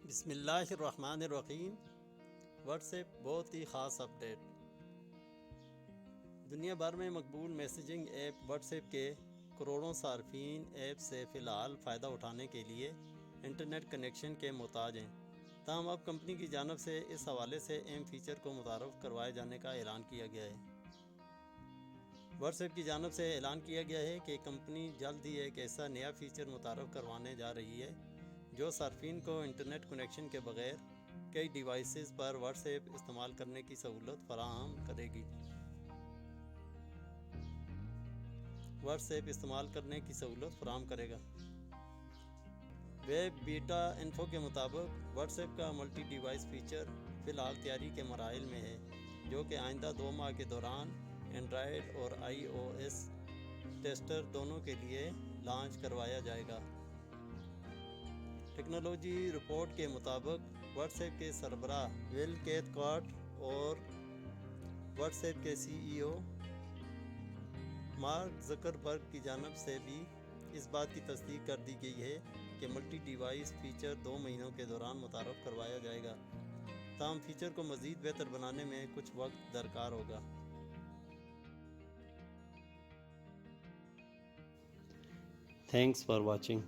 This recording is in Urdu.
بسم اللہ الرحمن الرحیم۔ واٹس ایپ بہت ہی خاص اپڈیٹ۔ دنیا بھر میں مقبول میسیجنگ ایپ واٹس ایپ کے کروڑوں صارفین ایپ سے فی الحال فائدہ اٹھانے کے لیے انٹرنیٹ کنیکشن کے محتاج ہیں۔ تاہم اب کمپنی کی جانب سے اس حوالے سے اہم فیچر کو متعارف کروائے جانے کا اعلان کیا گیا ہے۔ واٹس ایپ کی جانب سے اعلان کیا گیا ہے کہ کمپنی جلد ہی ایک ایسا نیا فیچر متعارف کروانے جا رہی ہے جو صارفین کو انٹرنیٹ کنیکشن کے بغیر کئی ڈیوائسز پر واٹس ایپ استعمال کرنے کی سہولت فراہم کرے گی۔ واٹس ایپ استعمال کرنے کی سہولت فراہم کرے گا۔ ویب بیٹا انفو کے مطابق واٹس ایپ کا ملٹی ڈیوائس فیچر فی الحال تیاری کے مراحل میں ہے، جو کہ آئندہ 2 ماہ کے دوران اینڈرائیڈ اور آئی او ایس ٹیسٹر دونوں کے لیے لانچ کروایا جائے گا۔ ٹیکنالوجی رپورٹ کے مطابق واٹس ایپ کے سربراہ ول کیتھکارٹ اور واٹس ایپ کے سی ای او مارک زکربرگ کی جانب سے بھی اس بات کی تصدیق کر دی گئی ہے کہ ملٹی ڈیوائس فیچر 2 مہینوں کے دوران متعارف کروایا جائے گا۔ تاہم فیچر کو مزید بہتر بنانے میں کچھ وقت درکار ہوگا۔ Thanks for watching.